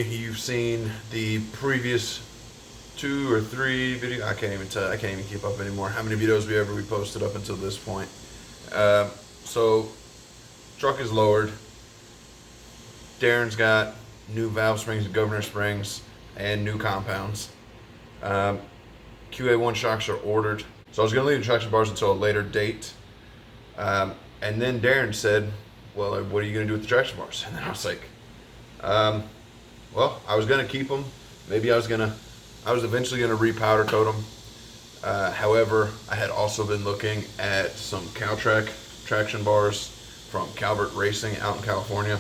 hopefully you've seen the previous 2 or 3 videos. I can't even tell. I can't even keep up anymore. How many videos we posted up until this point? So truck is lowered. Darren's got new valve springs and governor springs and new compounds. QA1 shocks are ordered. So I was going to leave the traction bars until a later date. And then Darren said, well, what are you going to do with the traction bars? And then I was like, well, I was going to keep them. Maybe I was eventually going to repowder coat them. However, I had also been looking at some Caltrac traction bars from Calvert Racing out in California.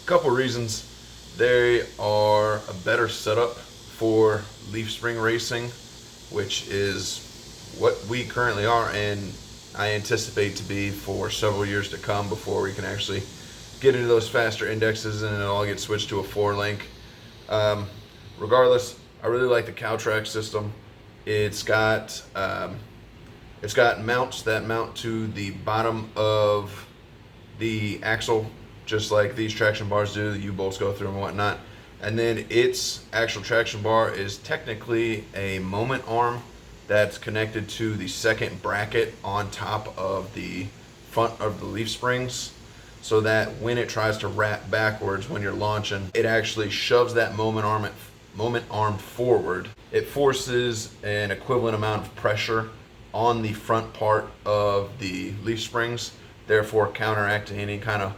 Couple reasons. They are a better setup for leaf spring racing, which is what we currently are, and I anticipate to be for several years to come before we can actually get into those faster indexes and it all gets switched to a 4-link. Regardless, I really like the Caltrac system. It's got mounts that mount to the bottom of the axle, just like these traction bars do, the U-bolts go through and whatnot. And then its actual traction bar is technically a moment arm that's connected to the second bracket on top of the front of the leaf springs, so that when it tries to wrap backwards when you're launching, it actually shoves that moment arm forward. It forces an equivalent amount of pressure on the front part of the leaf springs, therefore counteracting any kind of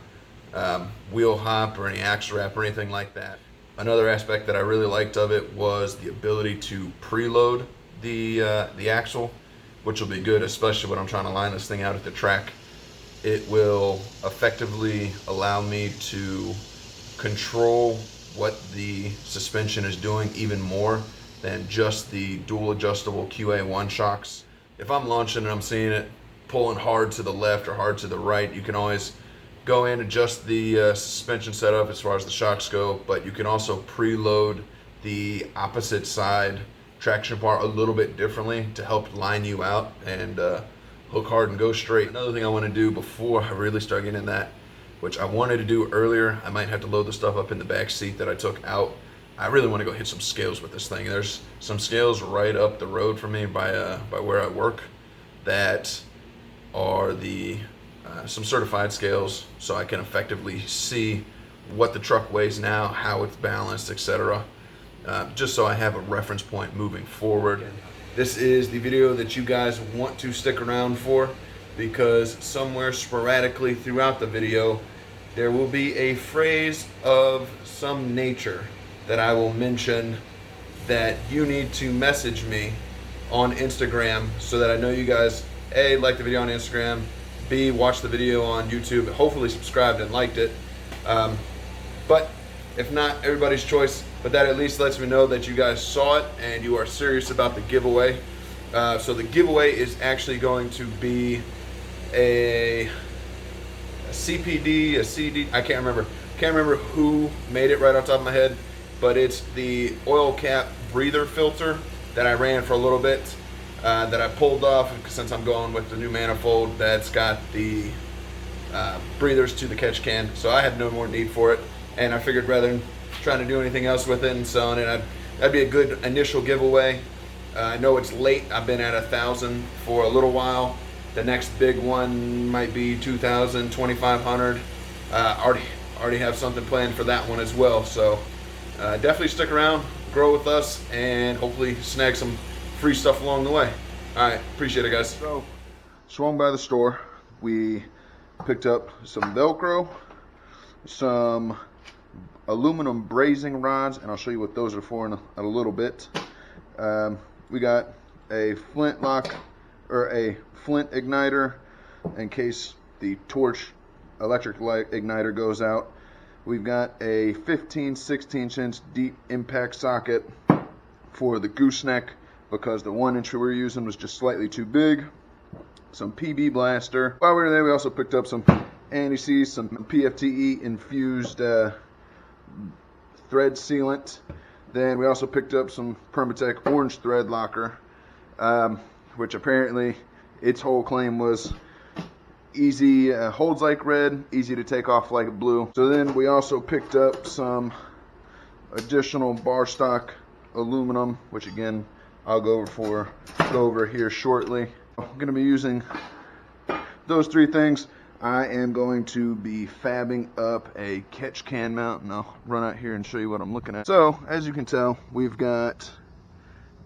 wheel hop or any axle wrap or anything like that. Another aspect that I really liked of it was the ability to preload the axle, which will be good, especially when I'm trying to line this thing out at the track. It will effectively allow me to control what the suspension is doing even more than just the dual adjustable QA1 shocks. If I'm launching and I'm seeing it pulling hard to the left or hard to the right, you can always go in, adjust the suspension setup as far as the shocks go, but you can also preload the opposite side traction bar a little bit differently to help line you out and hook hard and go straight. Another thing I want to do before I really start getting in that, which I wanted to do earlier, I might have to load the stuff up in the back seat that I took out. I really want to go hit some scales with this thing. There's some scales right up the road from me by where I work that are some certified scales, so I can effectively see what the truck weighs now, how it's balanced, etc. Just so I have a reference point moving forward. This is the video that you guys want to stick around for, because somewhere sporadically throughout the video there will be a phrase of some nature that I will mention that you need to message me on Instagram so that I know you guys A, like the video on Instagram, B, watch the video on YouTube, hopefully subscribed and liked it. But if not, everybody's choice, but that at least lets me know that you guys saw it and you are serious about the giveaway. So the giveaway is actually going to be a CPD, a CD, I can't remember who made it right off the top of my head, but it's the oil cap breather filter that I ran for a little bit, that I pulled off since I'm going with the new manifold that's got the breathers to the catch can. So I had no more need for it, and I figured rather than trying to do anything else with it and selling it, that'd be a good initial giveaway. I know it's late. I've been at 1,000 for a little while. The next big one might be 2,000, 2,500. Already have something planned for that one as well. So definitely stick around, grow with us, and hopefully snag some free stuff along the way. All right, appreciate it, guys. So, swung by the store. We picked up some Velcro, some aluminum brazing rods, and I'll show you what those are for in a little bit. We got a flint lock, or a flint igniter in case the torch electric light igniter goes out. We've got a 15/16 inch deep impact socket for the gooseneck because the 1-inch we were using was just slightly too big. Some PB blaster. While we were there, we also picked up some anti-seize, some PFTE infused thread sealant. Then we also picked up some Permatech orange thread locker, which apparently its whole claim was easy, holds like red, easy to take off like blue. So then we also picked up some additional bar stock aluminum, which again I'll go over here shortly. I'm going to be using those three things. I am going to be fabbing up a catch can mount, and I'll run out here and show you what I'm looking at. So as you can tell, we've got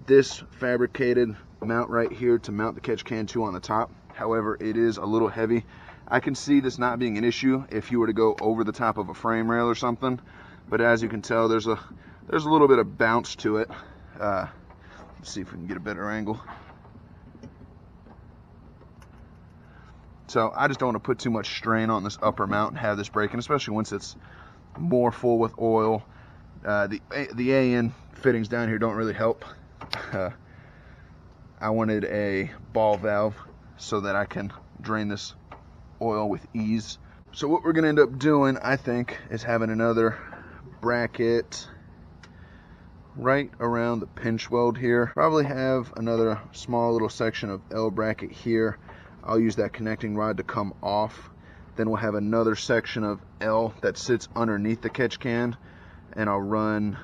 this fabricated mount right here to mount the catch can to on the top. However, it is a little heavy. I can see this not being an issue if you were to go over the top of a frame rail or something, but as you can tell, there's a little bit of bounce to it. Let's see if we can get a better angle. So I just don't want to put too much strain on this upper mount and have this breaking, especially once it's more full with oil. The AN fittings down here don't really help. I wanted a ball valve so that I can drain this oil with ease. So what we're going to end up doing, I think, is having another bracket right around the pinch weld here. Probably have another small little section of L bracket here. I'll use that connecting rod to come off. Then we'll have another section of L that sits underneath the catch can, and I'll run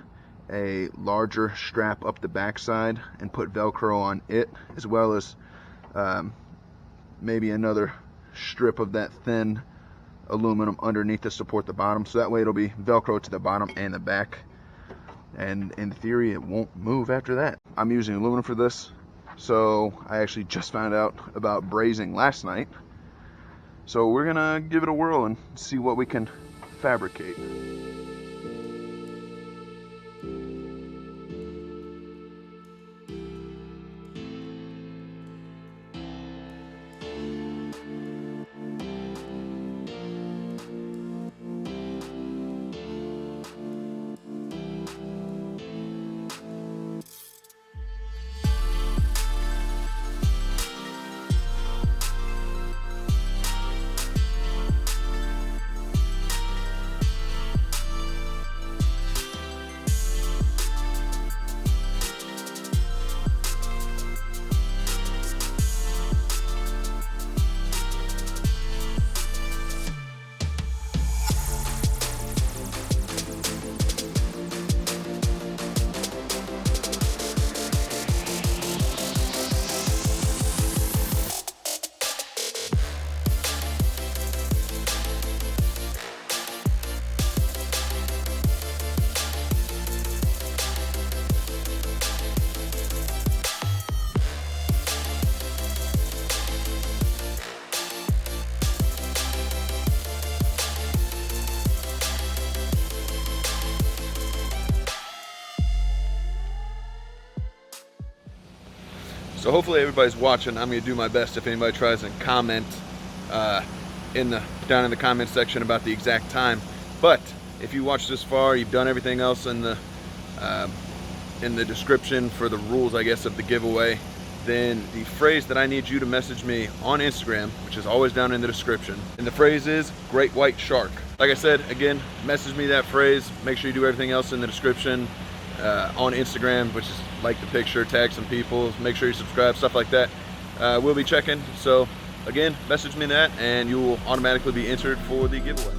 a larger strap up the backside and put Velcro on it, as well as maybe another strip of that thin aluminum underneath to support the bottom, so that way it'll be Velcro to the bottom and the back, and in theory it won't move after that. I'm using aluminum for this, so I actually just found out about brazing last night, so we're gonna give it a whirl and see what we can fabricate. So hopefully everybody's watching. I'm going to do my best if anybody tries to comment down in the comment section about the exact time. But if you watch this far, you've done everything else in the description for the rules, I guess, of the giveaway, then the phrase that I need you to message me on Instagram, which is always down in the description, and the phrase is great white shark. Like I said, again, message me that phrase. Make sure you do everything else in the description on Instagram, which is like the picture, tag some people, make sure you subscribe, stuff like that. We'll be checking. So again, message me that and you will automatically be entered for the giveaway.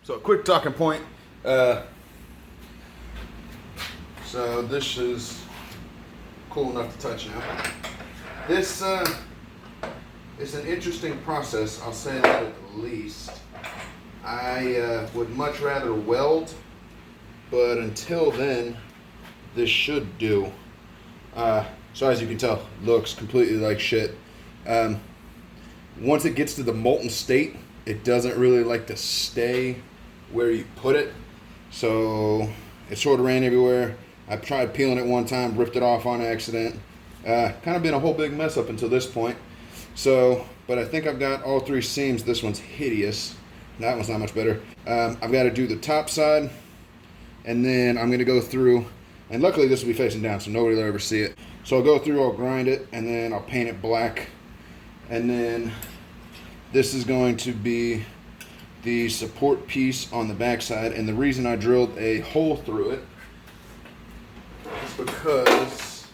So a quick talking point. So this is cool enough to touch now. This is an interesting process, I'll say that at least. I would much rather weld, but until then, this should do. So as you can tell, looks completely like shit. Once it gets to the molten state, it doesn't really like to stay where you put it. So it sort of ran everywhere. I tried peeling it one time, ripped it off on accident. Kind of been a whole big mess up until this point. So, but I think I've got all three seams. This one's hideous. That one's not much better. I've got to do the top side, and then I'm going to go through, and luckily this will be facing down, so nobody will ever see it. So I'll go through, I'll grind it, and then I'll paint it black. And then this is going to be the support piece on the backside. And the reason I drilled a hole through it is because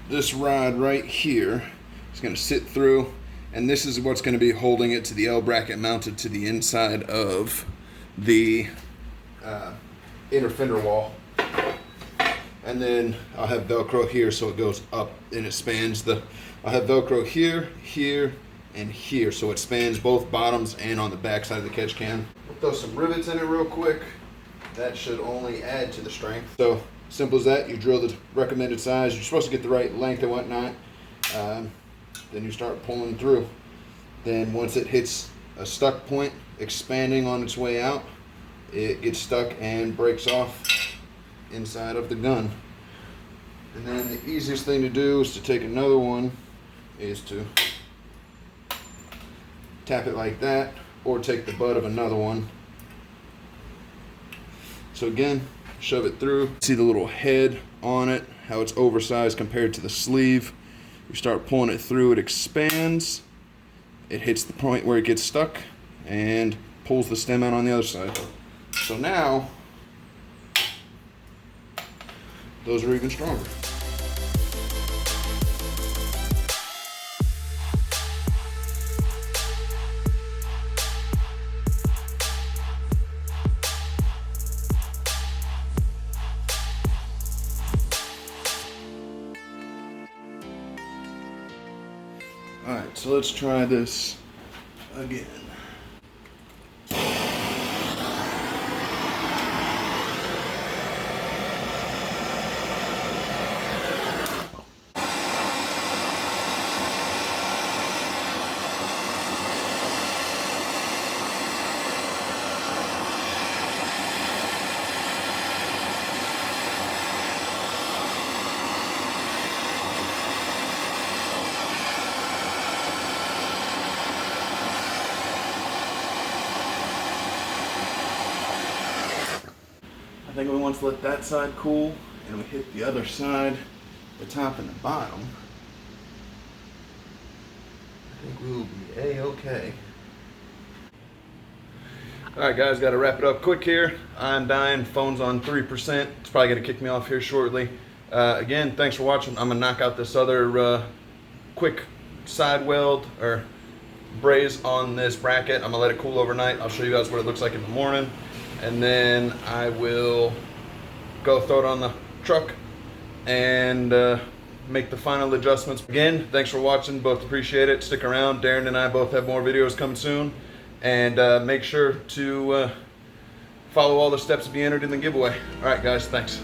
this rod right here is going to sit through, and this is what's going to be holding it to the L bracket mounted to the inside of the inner fender wall. And then I'll have Velcro here so it goes up and it spans the, I'll have Velcro here, here, and here, so it spans both bottoms and on the back side of the catch can. We'll throw some rivets in it real quick. That should only add to the strength. So simple as that. You drill the recommended size. You're supposed to get the right length and whatnot. Then you start pulling through. Then once it hits a stuck point, expanding on its way out, it gets stuck and breaks off inside of the gun. And then the easiest thing to do is to take another one, is to tap it like that, or take the butt of another one. So again, shove it through. See the little head on it, how it's oversized compared to the sleeve. You start pulling it through, it expands, it hits the point where it gets stuck, and pulls the stem out on the other side. So now, those are even stronger. Alright, so let's try this again. I think we want to let that side cool, and we hit the other side, the top and the bottom. I think we will be A-okay. Alright guys, got to wrap it up quick here. I'm dying, phone's on 3%. It's probably going to kick me off here shortly. Again, thanks for watching. I'm going to knock out this other quick side weld or braze on this bracket. I'm going to let it cool overnight. I'll show you guys what it looks like in the morning. And then I will go throw it on the truck and make the final adjustments. Again, thanks for watching. Both appreciate it. Stick around. Darren and I both have more videos coming soon. And make sure to follow all the steps to be entered in the giveaway. All right, guys. Thanks.